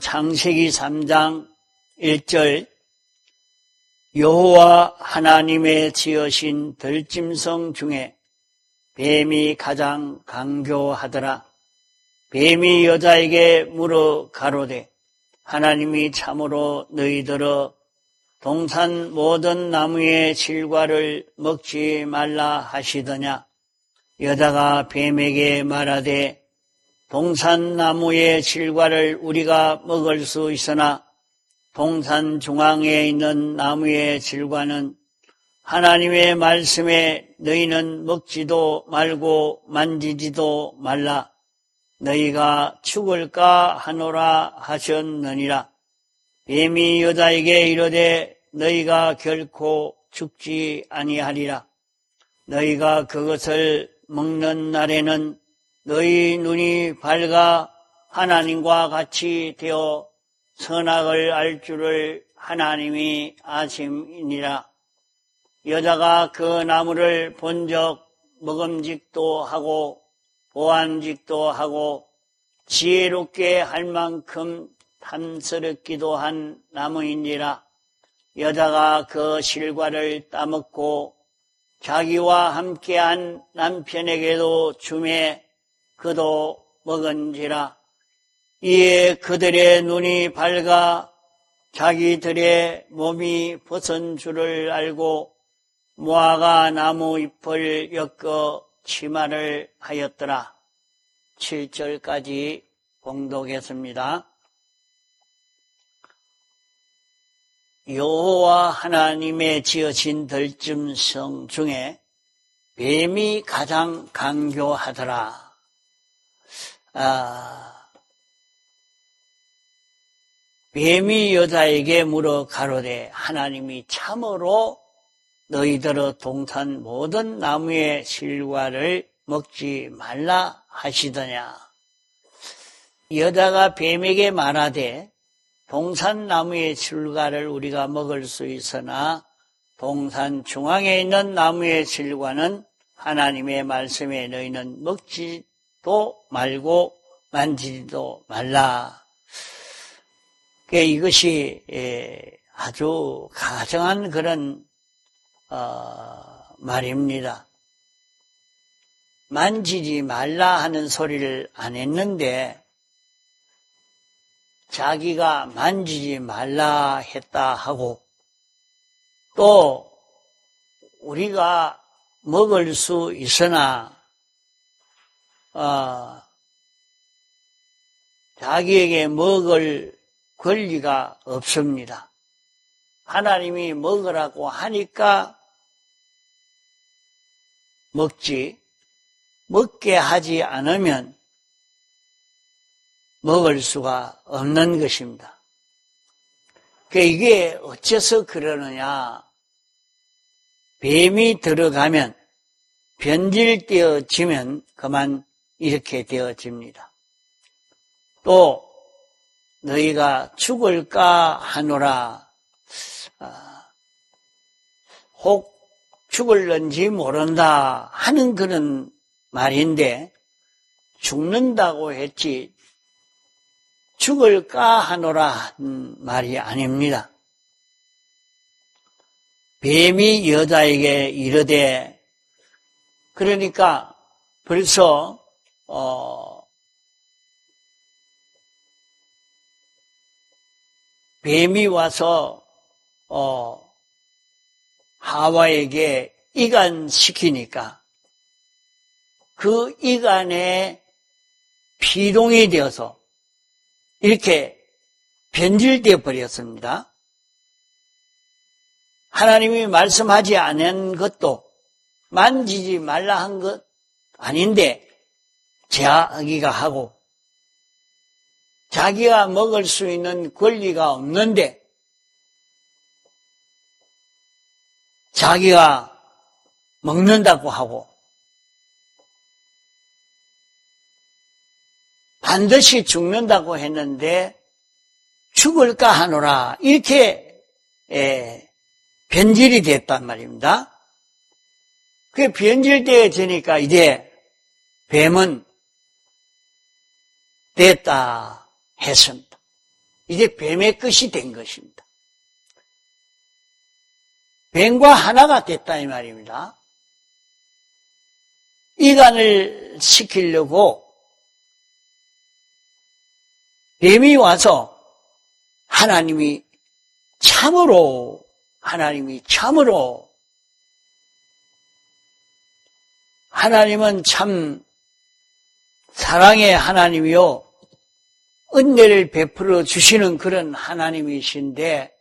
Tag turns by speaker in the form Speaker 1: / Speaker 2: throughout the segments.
Speaker 1: 창세기 3장 1절 여호와 하나님의 지으신 들짐승 중에 뱀이 가장 강교하더라. 뱀이 여자에게 물어 가로되 하나님이 참으로 너희들어 동산 모든 나무의 실과를 먹지 말라 하시더냐. 여자가 뱀에게 말하되 동산 나무의 실과를 우리가 먹을 수 있으나 동산 중앙에 있는 나무의 실과는 하나님의 말씀에 너희는 먹지도 말고 만지지도 말라. 너희가 죽을까 하노라 하셨느니라. 뱀이 여자에게 이르되 너희가 결코 죽지 아니하리라. 너희가 그것을 먹는 날에는 너희 눈이 밝아 하나님과 같이 되어 선악을 알 줄을 하나님이 아심이니라. 여자가 그 나무를 본적 먹음직도 하고 보안직도 하고 지혜롭게 할 만큼 탐스럽기도 한 나무이니라. 여자가 그 실과를 따먹고 자기와 함께한 남편에게도 주매 그도 먹은지라. 이에 그들의 눈이 밝아 자기들의 몸이 벗은 줄을 알고 무화과 나무 잎을 엮어 치마를 하였더라. 7절까지 봉독했습니다. 여호와 하나님의 지으신 들짐승 중에 뱀이 가장 강교하더라. 뱀이 여자에게 물어 가로되 하나님이 참으로 너희들의 동산 모든 나무의 실과를 먹지 말라 하시더냐. 여자가 뱀에게 말하되 동산 나무의 실과를 우리가 먹을 수 있으나 동산 중앙에 있는 나무의 실과는 하나님의 말씀에 너희는 먹지도 말고 만지지도 말라. 이것이 아주 가정한 그런 말입니다. 만지지 말라 하는 소리를 안 했는데 자기가 만지지 말라 했다 하고 또 우리가 먹을 수 있으나 자기에게 먹을 권리가 없습니다. 하나님이 먹으라고 하니까 먹게 하지 않으면 먹을 수가 없는 것입니다. 이게 어째서 그러느냐. 뱀이 들어가면 변질되어지면 그만 이렇게 되어집니다. 또 너희가 죽을까 하노라. 혹 죽을는지 모른다 하는 그런 말인데 죽는다고 했지 죽을까 하노라 하는 말이 아닙니다. 뱀이 여자에게 이르되 그러니까 벌써 뱀이 와서 하와에게 이간시키니까 그 이간에 피동이 되어서 이렇게 변질되어 버렸습니다. 하나님이 말씀하지 않은 것도 만지지 말라 한 것 아닌데 자기가 하고 자기가 먹을 수 있는 권리가 없는데 자기가 먹는다고 하고 반드시 죽는다고 했는데 죽을까 하노라 이렇게 변질이 됐단 말입니다. 그게 변질되어지니까 이제 뱀은 됐다 했습니다. 이게 뱀의 끝이 된 것입니다. 뱀과 하나가 됐다 이 말입니다. 이간을 시키려고 뱀이 와서 하나님은 참 사랑의 하나님이요 은혜를 베풀어 주시는 그런 하나님이신데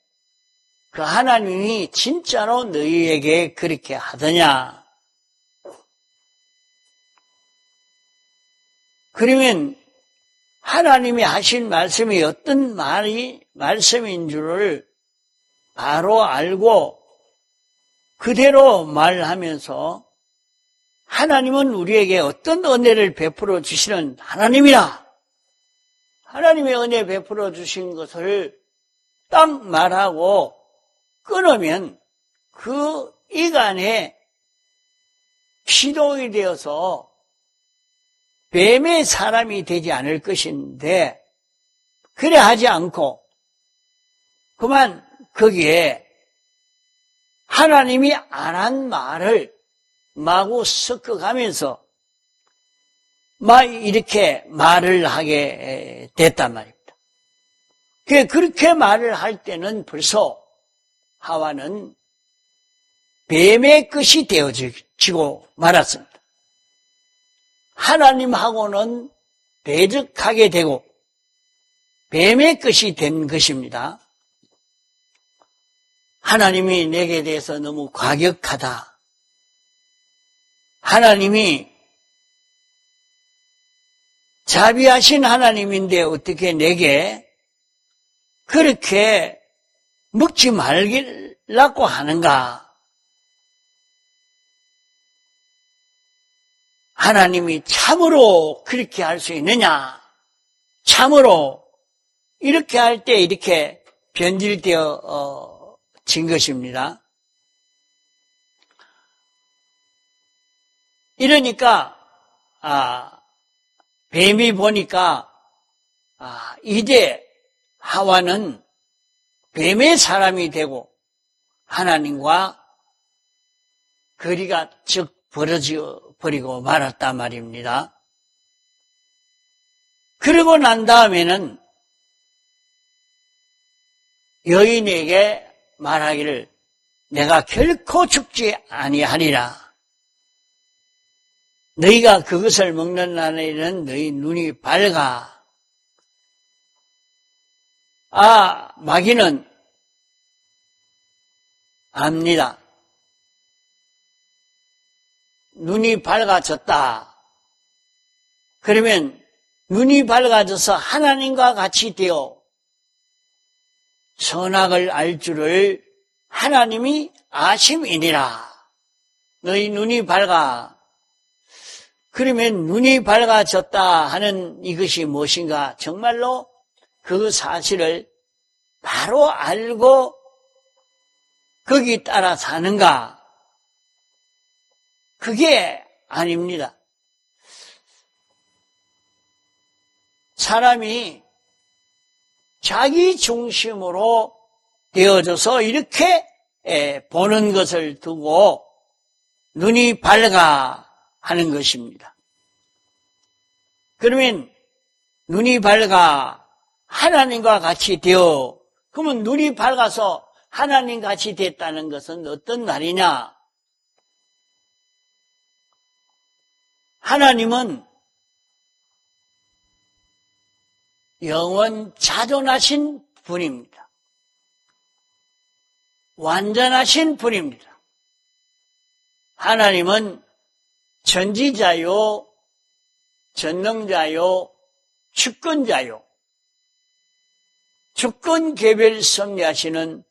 Speaker 1: 그 하나님이 진짜로 너희에게 그렇게 하더냐? 그러면 하나님이 하신 말씀이 어떤 말씀인 줄을 바로 알고 그대로 말하면서 하나님은 우리에게 어떤 은혜를 베풀어 주시는 하나님이라. 하나님의 은혜 베풀어 주신 것을 딱 말하고 끊으면 그 이간에 피동이 되어서 뱀의 사람이 되지 않을 것인데 그래 하지 않고 그만 거기에 하나님이 안 한 말을 마구 섞어가면서 막 이렇게 말을 하게 됐단 말입니다. 그렇게 말을 할 때는 벌써 하와는 뱀의 끝이 되어지고 말았습니다. 하나님하고는 대적하게 되고 뱀의 끝이 된 것입니다. 하나님이 내게 대해서 너무 과격하다. 하나님이 자비하신 하나님인데 어떻게 내게 그렇게 먹지 말라고 하는가? 하나님이 참으로 그렇게 할 수 있느냐? 참으로 이렇게 할 때 이렇게 변질되어 진 것입니다. 이러니까 뱀이 보니까 이제 하와는 뱀의 사람이 되고 하나님과 거리가 즉 벌어져 버리고 말았단 말입니다. 그러고 난 다음에는 여인에게 말하기를 내가 결코 죽지 아니하리라. 너희가 그것을 먹는 날에는 너희 눈이 밝아. 마귀는 압니다. 눈이 밝아졌다. 그러면 눈이 밝아져서 하나님과 같이 되어 선악을 알 줄을 하나님이 아심이니라. 너희 눈이 밝아. 그러면 눈이 밝아졌다 하는 이것이 무엇인가? 정말로 그 사실을 바로 알고 거기 따라 사는가? 그게 아닙니다. 사람이 자기 중심으로 되어져서 이렇게 보는 것을 두고 눈이 밝아 하는 것입니다. 그러면 눈이 밝아 하나님과 같이 되어 그러면 눈이 밝아서 하나님 같이 됐다는 것은 어떤 말이냐? 하나님은 영원 자존하신 분입니다. 완전하신 분입니다. 하나님은 전지자요, 전능자요, 주권자요, 주권 개별 섭리하시는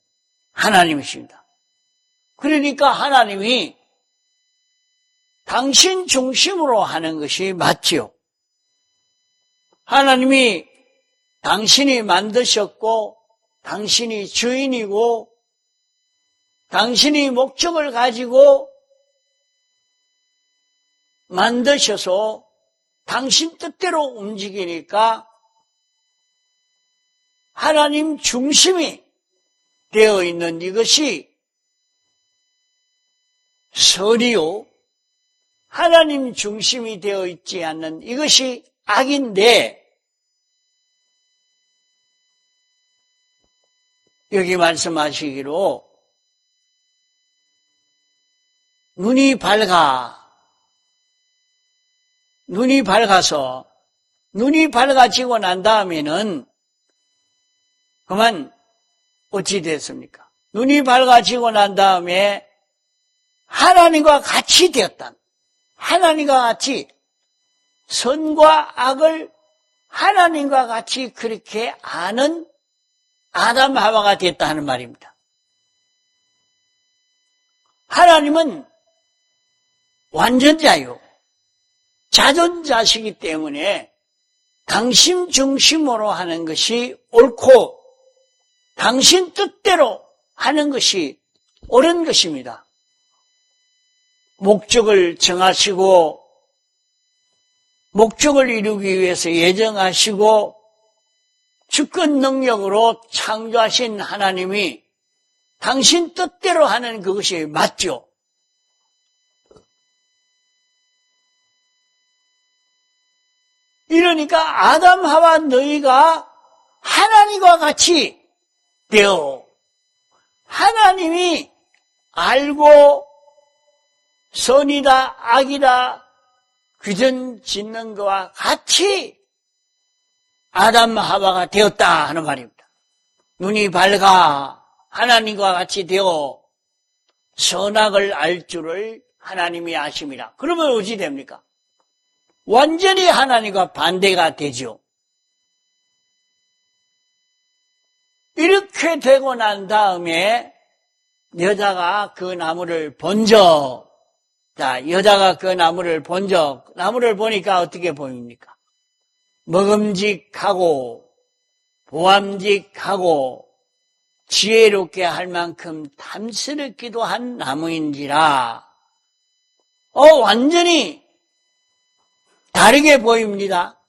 Speaker 1: 하나님이십니다. 그러니까 하나님이 당신 중심으로 하는 것이 맞지요. 하나님이 당신이 만드셨고 당신이 주인이고 당신이 목적을 가지고 만드셔서 당신 뜻대로 움직이니까 하나님 중심이 되어 있는 이것이 선이요, 하나님 중심이 되어 있지 않는 이것이 악인데, 여기 말씀하시기로 눈이 밝아지고 난 다음에는 그만 어찌 됐습니까? 눈이 밝아지고 난 다음에 하나님과 같이 되었다. 하나님과 같이 선과 악을 하나님과 같이 그렇게 아는 아담 하와가 됐다 하는 말입니다. 하나님은 완전자요, 자존자시기 때문에 당신 중심으로 하는 것이 옳고 당신 뜻대로 하는 것이 옳은 것입니다. 목적을 정하시고 목적을 이루기 위해서 예정하시고 주권 능력으로 창조하신 하나님이 당신 뜻대로 하는 그것이 맞죠. 이러니까 아담 하와 너희가 하나님과 같이 되어 하나님이 알고 선이다 악이다 규정 짓는 것과 같이 아담 하와가 되었다 하는 말입니다. 눈이 밝아 하나님과 같이 되어 선악을 알 줄을 하나님이 아심이라. 그러면 어찌 됩니까? 완전히 하나님과 반대가 되죠. 이렇게 되고 난 다음에 여자가 그 나무를 번져. 자, 여자가 그 나무를 번져. 나무를 보니까 어떻게 보입니까? 먹음직하고 보암직하고 지혜롭게 할 만큼 탐스럽기도 한 나무인지라 완전히 다르게 보입니다.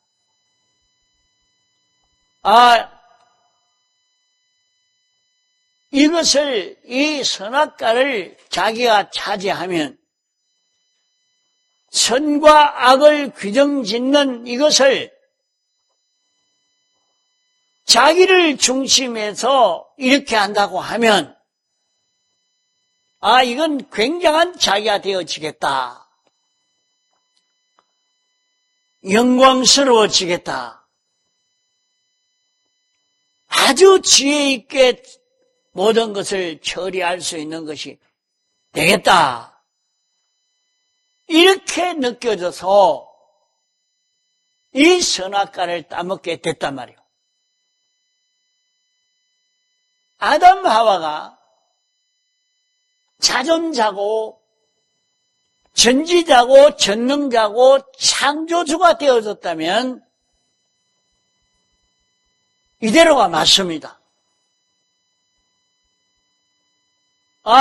Speaker 1: 이것을 이 선악과를 자기가 차지하면 선과 악을 규정짓는 이것을 자기를 중심해서 이렇게 한다고 하면 이건 굉장한 자기가 되어지겠다. 영광스러워지겠다. 아주 지혜 있게 모든 것을 처리할 수 있는 것이 되겠다. 이렇게 느껴져서 이 선악과를 따먹게 됐단 말이에요. 아담 하와가 자존자고 전지자고 전능자고 창조주가 되어졌다면 이대로가 맞습니다.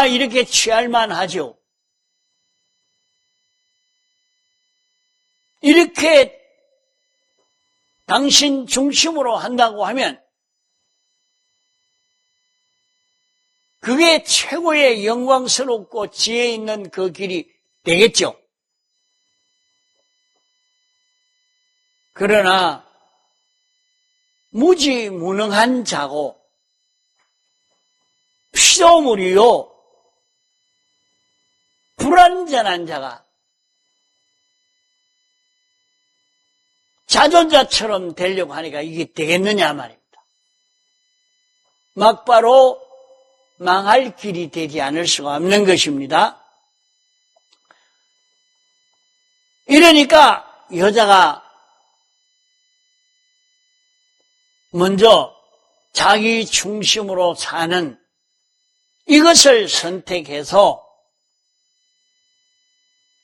Speaker 1: 이렇게 취할만 하죠. 이렇게 당신 중심으로 한다고 하면 그게 최고의 영광스럽고 지혜 있는 그 길이 되겠죠. 그러나 무지무능한 자고 피조물이요 불완전한 자가 자존자처럼 되려고 하니까 이게 되겠느냐 말입니다. 막바로 망할 길이 되지 않을 수가 없는 것입니다. 이러니까 여자가 먼저 자기 중심으로 사는 이것을 선택해서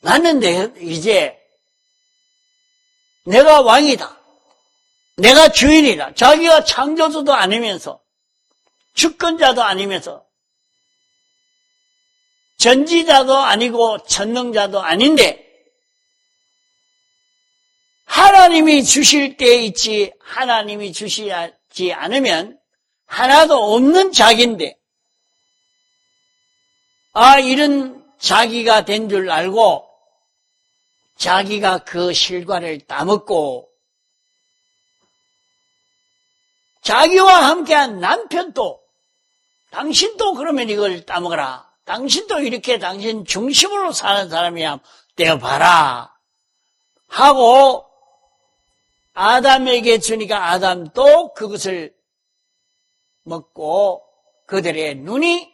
Speaker 1: 나는 이제 내가 왕이다. 내가 주인이다. 자기가 창조주도 아니면서 주권자도 아니면서 전지자도 아니고 전능자도 아닌데 하나님이 주실 때에 있지 하나님이 주시지 않으면 하나도 없는 자기인데, 이런 자기가 된 줄 알고 자기가 그 실과를 따먹고 자기와 함께한 남편도 당신도 그러면 이걸 따먹어라. 당신도 이렇게 당신 중심으로 사는 사람이야. 떼어봐라. 하고 아담에게 주니까 아담도 그것을 먹고 그들의 눈이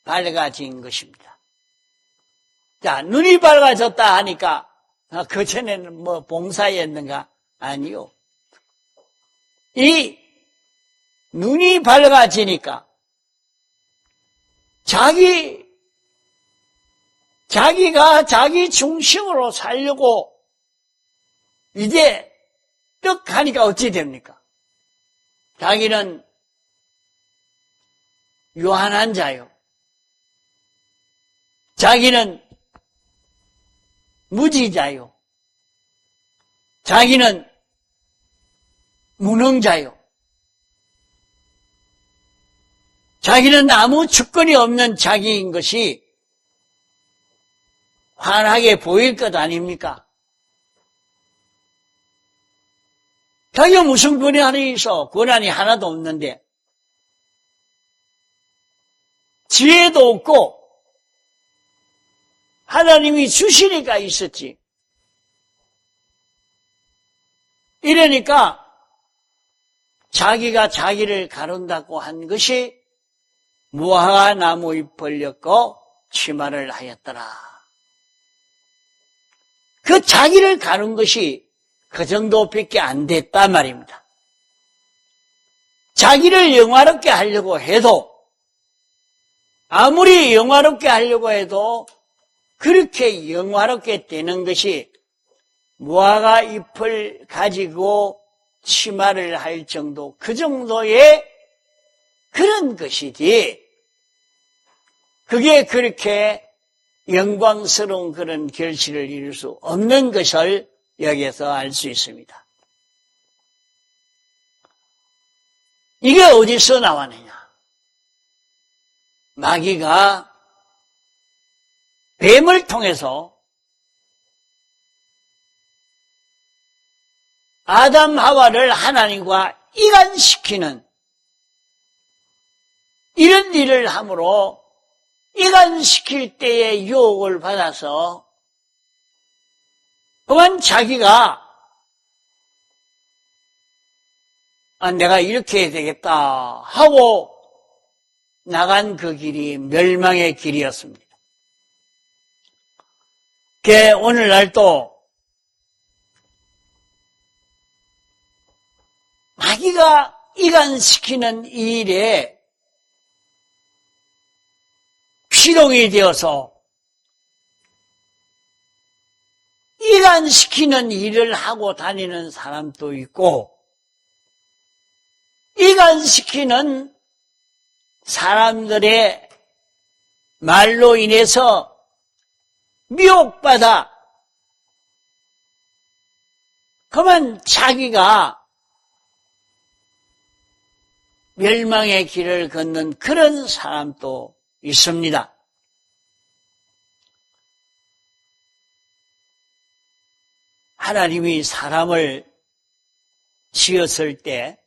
Speaker 1: 밝아진 것입니다. 자, 눈이 밝아졌다 하니까 그전에는 뭐 봉사였는가? 아니요. 이 눈이 밝아지니까 자기가 자기 중심으로 살려고 이제 떡 하니까 어찌 됩니까? 자기는 유한한 자요. 자기는 무지자요. 자기는 무능자요. 자기는 아무 주권이 없는 자기인 것이 환하게 보일 것 아닙니까? 자기가 무슨 권한이 있어? 권한이 하나도 없는데 지혜도 없고 하나님이 주시니까 있었지. 이러니까 자기가 자기를 가른다고 한 것이 무화과 나무 잎을 엮고 치마를 하였더라. 그 자기를 가른 것이 그 정도밖에 안 됐단 말입니다. 자기를 영화롭게 하려고 해도 아무리 영화롭게 하려고 해도 그렇게 영화롭게 되는 것이 무화과 잎을 가지고 치마를 할 정도, 그 정도의 그런 것이지, 그게 그렇게 영광스러운 그런 결실을 이룰 수 없는 것을 여기에서 알 수 있습니다. 이게 어디서 나왔느냐? 마귀가 뱀을 통해서 아담 하와를 하나님과 이간시키는 이런 일을 함으로 이간시킬 때의 유혹을 받아서 그만 자기가 내가 이렇게 해야 되겠다 하고 나간 그 길이 멸망의 길이었습니다. 오늘날도 마귀가 이간시키는 이 일에 피동이 되어서 이간시키는 일을 하고 다니는 사람도 있고 이간시키는 사람들의 말로 인해서 미혹받아 그만 자기가 멸망의 길을 걷는 그런 사람도 있습니다. 하나님이 사람을 지었을 때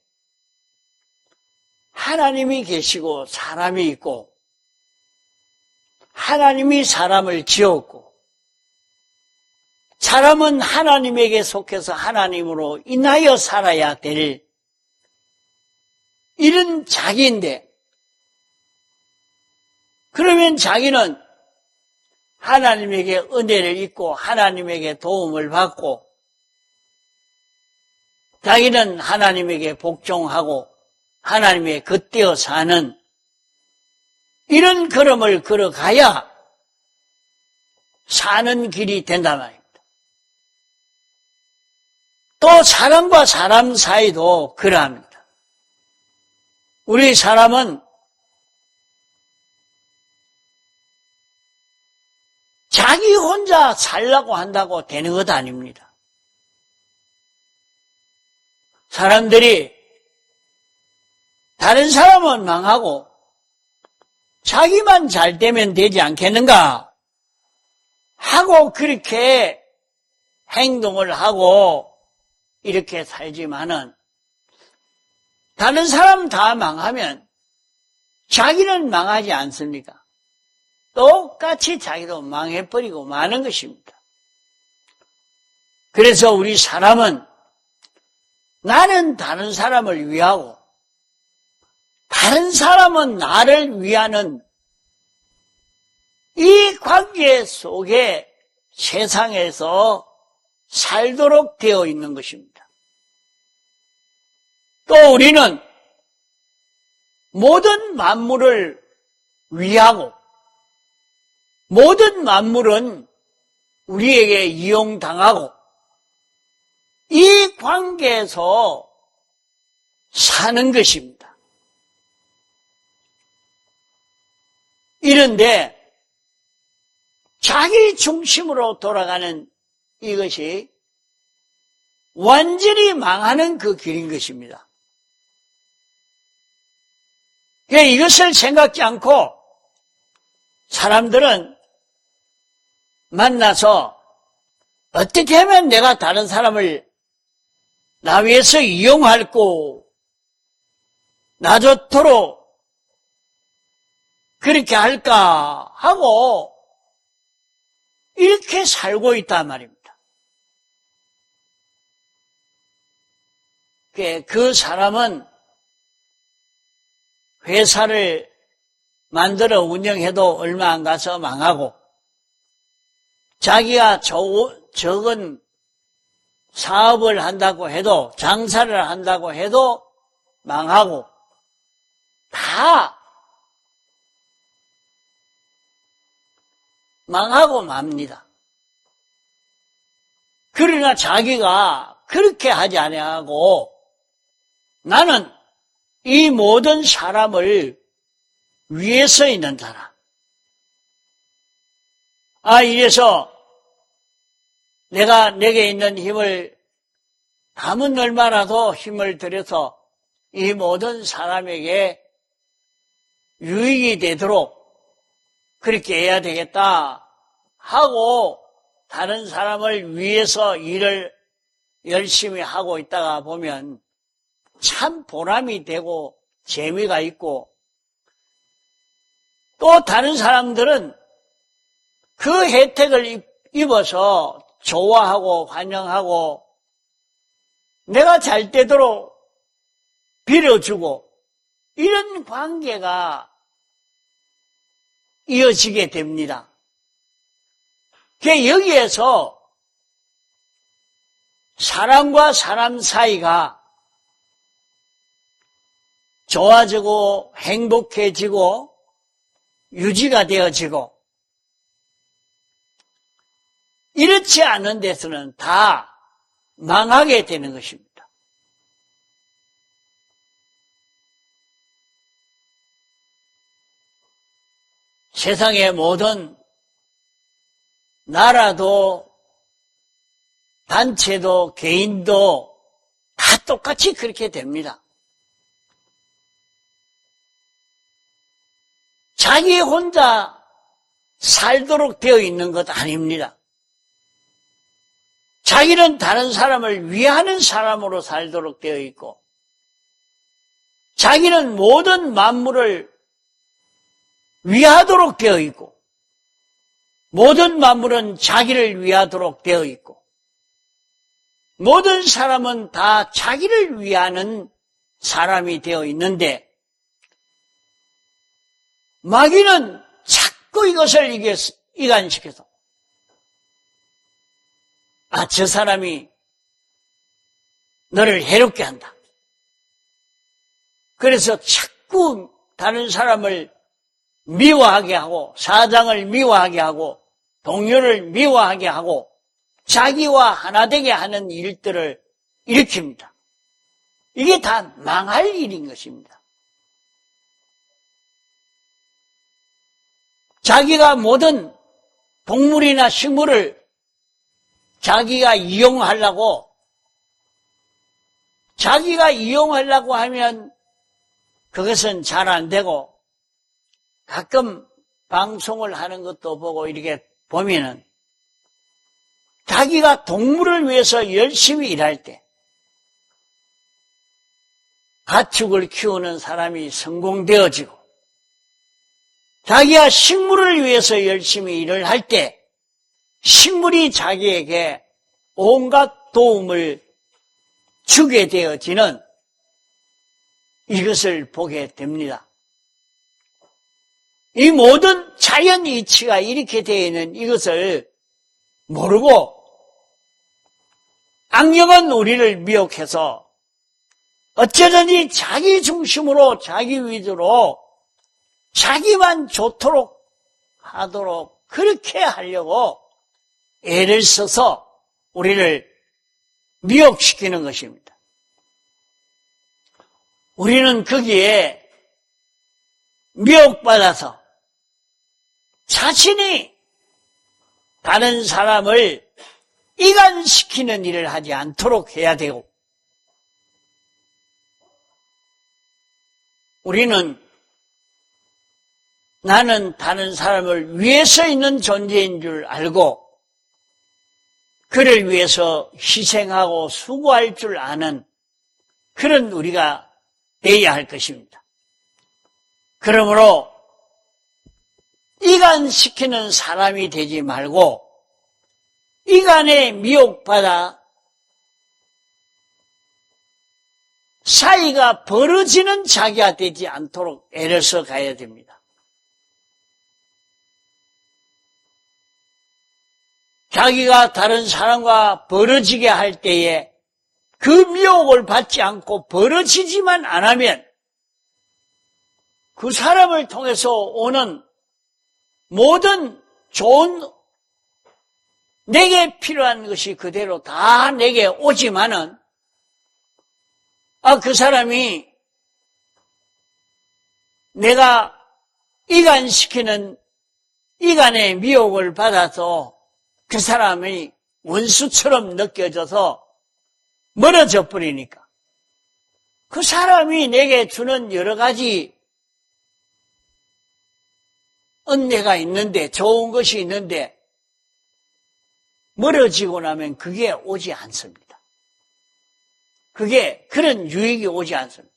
Speaker 1: 하나님이 계시고 사람이 있고 하나님이 사람을 지었고 사람은 하나님에게 속해서 하나님으로 인하여 살아야 될 이런 자기인데 그러면 자기는 하나님에게 은혜를 입고 하나님에게 도움을 받고 자기는 하나님에게 복종하고 하나님의 겉되어 사는 이런 걸음을 걸어가야 사는 길이 된단 말입니다. 또 사람과 사람 사이도 그러합니다. 우리 사람은 자기 혼자 살라고 한다고 되는 것 아닙니다. 사람들이 다른 사람은 망하고 자기만 잘 되면 되지 않겠는가 하고 그렇게 행동을 하고 이렇게 살지만은 다른 사람 다 망하면 자기는 망하지 않습니까? 똑같이 자기도 망해버리고 마는 것입니다. 그래서 우리 사람은 나는 다른 사람을 위하고 다른 사람은 나를 위하는 이 관계 속에 세상에서 살도록 되어 있는 것입니다. 또 우리는 모든 만물을 위하고 모든 만물은 우리에게 이용당하고 이 관계에서 사는 것입니다. 이런데 자기 중심으로 돌아가는 이것이 완전히 망하는 그 길인 것입니다. 이것을 생각지 않고 사람들은 만나서 어떻게 하면 내가 다른 사람을 나 위해서 이용할고 나 좋도록 그렇게 할까 하고 이렇게 살고 있단 말입니다. 그 사람은 회사를 만들어 운영해도 얼마 안 가서 망하고 자기가 적은 사업을 한다고 해도 장사를 한다고 해도 망하고 다 망하고 맙니다. 그러나 자기가 그렇게 하지 아니하고 나는 이 모든 사람을 위해서 있는 사람. 이래서 내게 있는 힘을 남은 얼마라도 힘을 들여서 이 모든 사람에게 유익이 되도록 그렇게 해야 되겠다 하고 다른 사람을 위해서 일을 열심히 하고 있다가 보면 참 보람이 되고 재미가 있고 또 다른 사람들은 그 혜택을 입어서 좋아하고 환영하고 내가 잘 되도록 빌어주고 이런 관계가 이어지게 됩니다. 여기에서 사람과 사람 사이가 좋아지고 행복해지고 유지가 되어지고 이렇지 않은 데서는 다 망하게 되는 것입니다. 세상의 모든 나라도 단체도 개인도 다 똑같이 그렇게 됩니다. 자기 혼자 살도록 되어 있는 것 아닙니다. 자기는 다른 사람을 위하는 사람으로 살도록 되어 있고 자기는 모든 만물을 위하도록 되어 있고 모든 만물은 자기를 위하도록 되어 있고 모든 사람은 다 자기를 위하는 사람이 되어 있는데 마귀는 자꾸 이것을 이간시켜서 저 사람이 너를 해롭게 한다. 그래서 자꾸 다른 사람을 미워하게 하고 사장을 미워하게 하고 동료를 미워하게 하고 자기와 하나 되게 하는 일들을 일으킵니다. 이게 다 망할 일인 것입니다. 자기가 모든 동물이나 식물을 자기가 이용하려고 하면 그것은 잘 안 되고 가끔 방송을 하는 것도 보고 이렇게 보면은 자기가 동물을 위해서 열심히 일할 때 가축을 키우는 사람이 성공되어지고 자기가 식물을 위해서 열심히 일을 할 때 식물이 자기에게 온갖 도움을 주게 되어지는 이것을 보게 됩니다. 이 모든 자연 이치가 이렇게 되어 있는 이것을 모르고 악령은 우리를 미혹해서 어쩌든지 자기 중심으로 자기 위주로 자기만 좋도록 하도록 그렇게 하려고 애를 써서 우리를 미혹시키는 것입니다. 우리는 거기에 미혹받아서 자신이 다른 사람을 이간시키는 일을 하지 않도록 해야 되고 우리는 나는 다른 사람을 위해서 있는 존재인 줄 알고 그를 위해서 희생하고 수고할 줄 아는 그런 우리가 되어야 할 것입니다. 그러므로 이간시키는 사람이 되지 말고 이간에 미혹받아 사이가 벌어지는 자기가 되지 않도록 애를 써 가야 됩니다. 자기가 다른 사람과 벌어지게 할 때에 그 미혹을 받지 않고 벌어지지만 않으면 그 사람을 통해서 오는 모든 좋은 내게 필요한 것이 그대로 다 내게 오지만은 그 사람이 내가 이간시키는 이간의 미혹을 받아서 그 사람이 원수처럼 느껴져서 멀어져 버리니까 그 사람이 내게 주는 여러 가지 은혜가 있는데 좋은 것이 있는데 멀어지고 나면 그게 오지 않습니다. 그게 그런 유익이 오지 않습니다.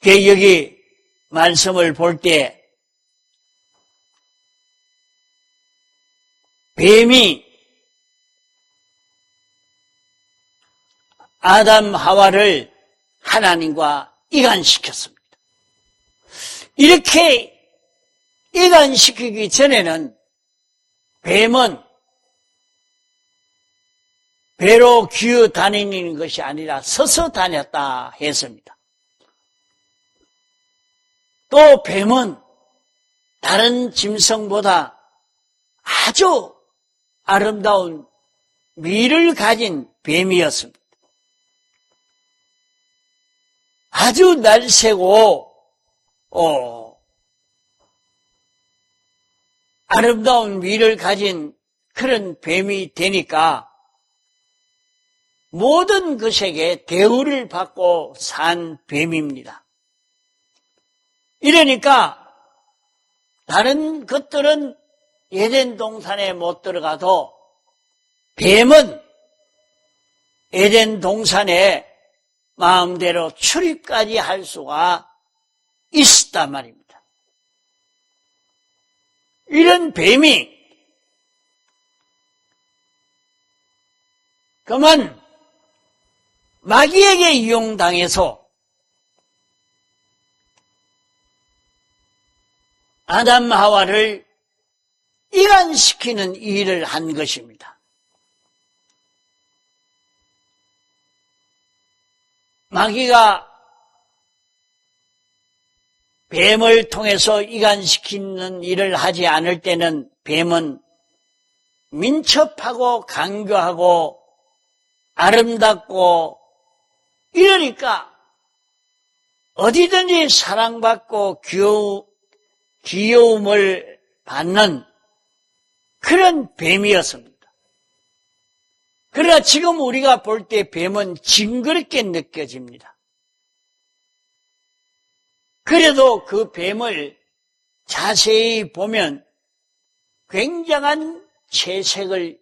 Speaker 1: 여기 말씀을 볼 때 뱀이 아담 하와를 하나님과 이간시켰습니다. 이렇게 이간시키기 전에는 뱀은 배로 기어 다니는 것이 아니라 서서 다녔다 했습니다. 또 뱀은 다른 짐승보다 아주 아름다운 미를 가진 뱀이었습니다. 아주 날쌔고 아름다운 미를 가진 그런 뱀이 되니까 모든 것에게 대우를 받고 산 뱀입니다. 이러니까 다른 것들은 에덴 동산에 못 들어가도 뱀은 에덴 동산에 마음대로 출입까지 할 수가 있었단 말입니다. 이런 뱀이 그만 마귀에게 이용당해서 아담 하와를 이간시키는 일을 한 것입니다. 마귀가 뱀을 통해서 이간시키는 일을 하지 않을 때는 뱀은 민첩하고 강교하고 아름답고 이러니까 어디든지 사랑받고 귀여움을 받는 그런 뱀이었습니다. 그러나 지금 우리가 볼 때 뱀은 징그럽게 느껴집니다. 그래도 그 뱀을 자세히 보면 굉장한 채색을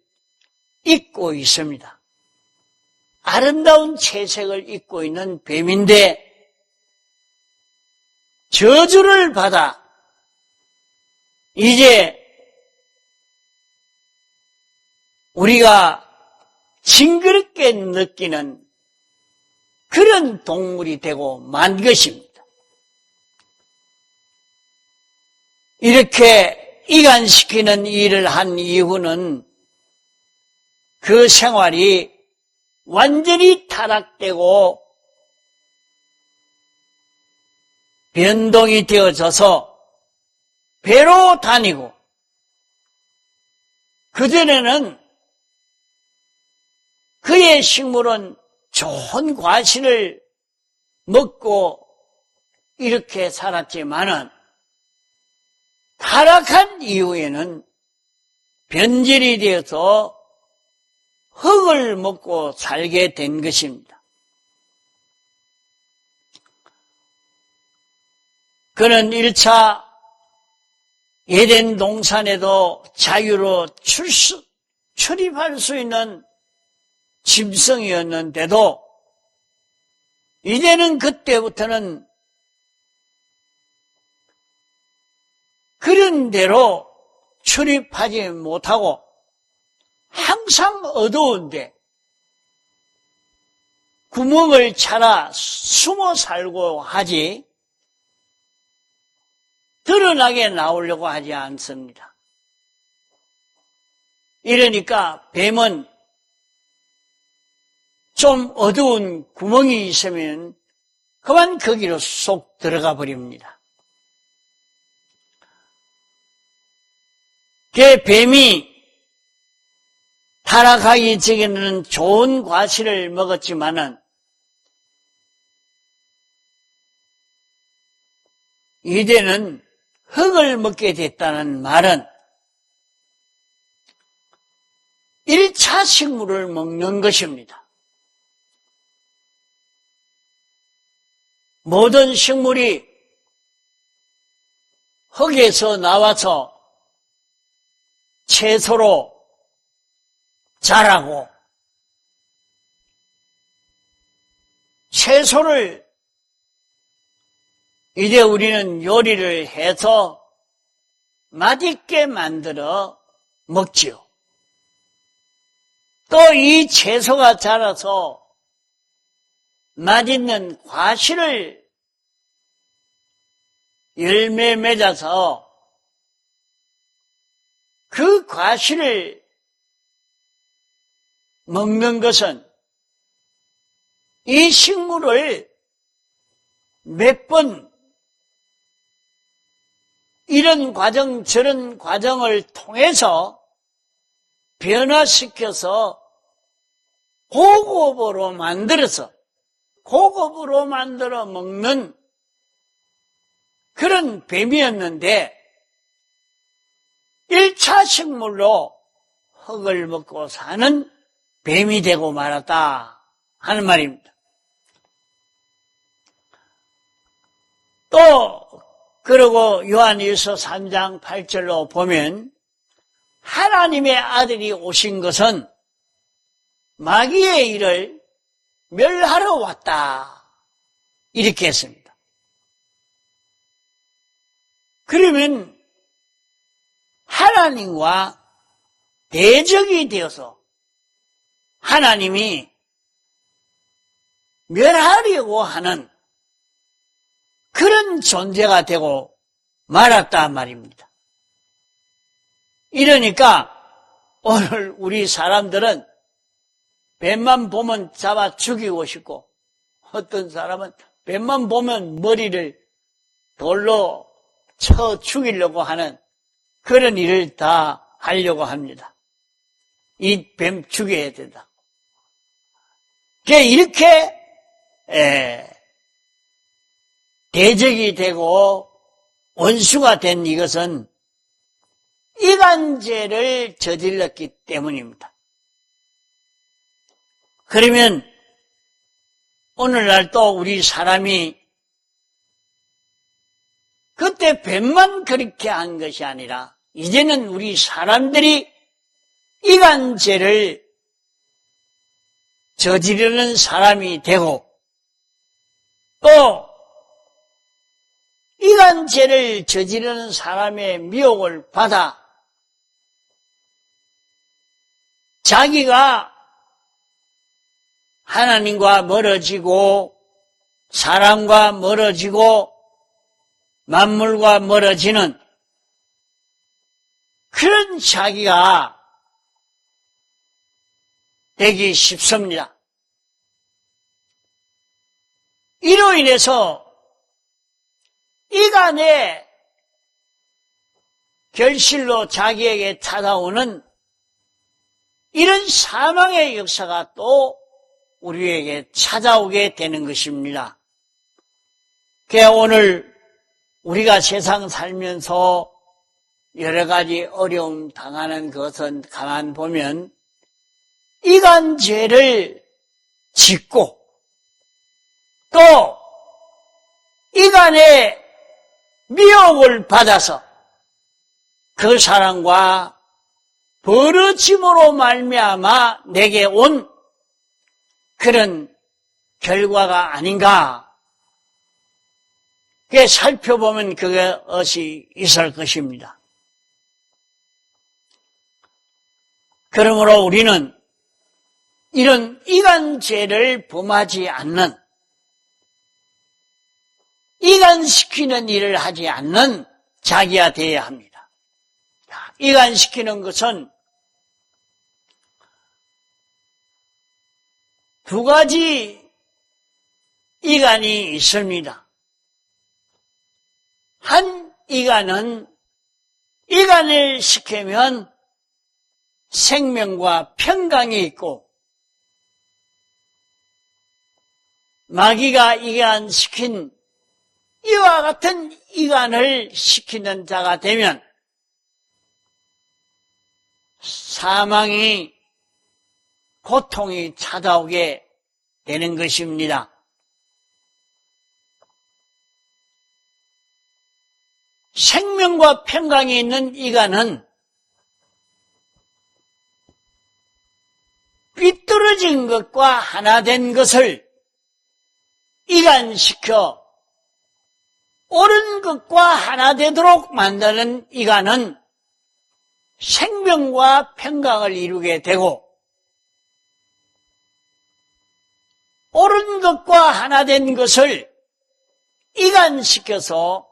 Speaker 1: 입고 있습니다. 아름다운 채색을 입고 있는 뱀인데 저주를 받아 이제 우리가 징그럽게 느끼는 그런 동물이 되고 만 것입니다. 이렇게 이간시키는 일을 한 이후는 그 생활이 완전히 타락되고 변동이 되어져서 배로 다니고 그전에는 그의 식물은 좋은 과실을 먹고 이렇게 살았지만은 타락한 이후에는 변질이 되어서 흙을 먹고 살게 된 것입니다. 그는 1차 에덴 동산에도 자유로 출입할 수 있는 짐승이었는데도 이제는 그때부터는 그런 대로 출입하지 못하고 항상 어두운데 구멍을 차라 숨어 살고 하지 드러나게 나오려고 하지 않습니다. 이러니까 뱀은 좀 어두운 구멍이 있으면 그만 거기로 쏙 들어가 버립니다. 그 뱀이 타락하기 전에는 좋은 과실을 먹었지만은 이제는 흙을 먹게 됐다는 말은 1차 식물을 먹는 것입니다. 모든 식물이 흙에서 나와서 채소로 자라고 채소를 이제 우리는 요리를 해서 맛있게 만들어 먹지요. 또 이 채소가 자라서 맛있는 과실을 열매 맺어서 그 과실을 먹는 것은 이 식물을 몇 번 이런 과정 저런 과정을 통해서 변화시켜서 고급으로 만들어 먹는 그런 뱀이었는데 1차 식물로 흙을 먹고 사는 뱀이 되고 말았다 하는 말입니다. 또 그리고 요한일서 3장 8절로 보면 하나님의 아들이 오신 것은 마귀의 일을 멸하러 왔다 이렇게 했습니다. 그러면 하나님과 대적이 되어서 하나님이 멸하려고 하는 그런 존재가 되고 말았단 말입니다. 이러니까 오늘 우리 사람들은 뱀만 보면 잡아 죽이고 싶고 어떤 사람은 뱀만 보면 머리를 돌로 쳐 죽이려고 하는 그런 일을 다 하려고 합니다. 이 뱀 죽여야 된다. 이렇게 대적이 되고 원수가 된 이것은 이간죄를 저질렀기 때문입니다. 그러면 오늘날 또 우리 사람이 그때 뱀만 그렇게 한 것이 아니라 이제는 우리 사람들이 이간죄를 저지르는 사람이 되고 또 이간죄를 저지르는 사람의 미혹을 받아 자기가 하나님과 멀어지고 사람과 멀어지고 만물과 멀어지는 그런 자기가 되기 쉽습니다. 이로 인해서 이간의 결실로 자기에게 찾아오는 이런 사망의 역사가 또 우리에게 찾아오게 되는 것입니다. 그래서 오늘 우리가 세상 살면서 여러 가지 어려움 당하는 것은 가만 보면 이간죄를 짓고 또 이간의 미혹을 받아서 그 사람과 벌어짐으로 말미암아 내게 온 그런 결과가 아닌가. 그게 살펴보면 그것이 있을 것입니다. 그러므로 우리는 이런 이간죄를 범하지 않는, 이간시키는 일을 하지 않는 자기가 되어야 합니다. 이간시키는 것은 두 가지 이간이 있습니다. 한 이간은 이간을 시키면 생명과 평강이 있고 마귀가 이간시킨 이와 같은 이간을 시키는 자가 되면 사망이 고통이 찾아오게 되는 것입니다. 생명과 평강이 있는 이간은 삐뚤어진 것과 하나 된 것을 이간시켜 옳은 것과 하나 되도록 만드는 이간은 생명과 평강을 이루게 되고 옳은 것과 하나 된 것을 이간시켜서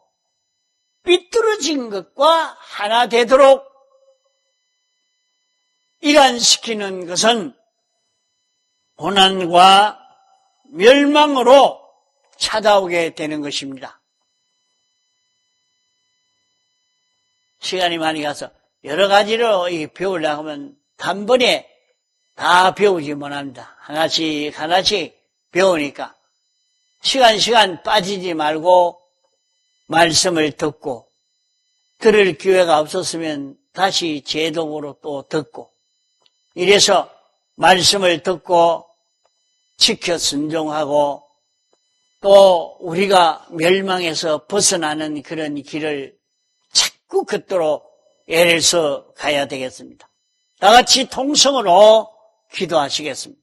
Speaker 1: 삐뚤어진 것과 하나 되도록 이간시키는 것은 고난과 멸망으로 찾아오게 되는 것입니다. 시간이 많이 가서 여러 가지로 배우려고 하면 단번에 다 배우지 못합니다. 하나씩 하나씩 배우니까 시간 빠지지 말고 말씀을 듣고 들을 기회가 없었으면 다시 제독으로 또 듣고 이래서 말씀을 듣고 지켜 순종하고 또 우리가 멸망에서 벗어나는 그런 길을 자꾸 걷도록 애를 써 가야 되겠습니다. 다 같이 통성으로 기도하시겠습니다.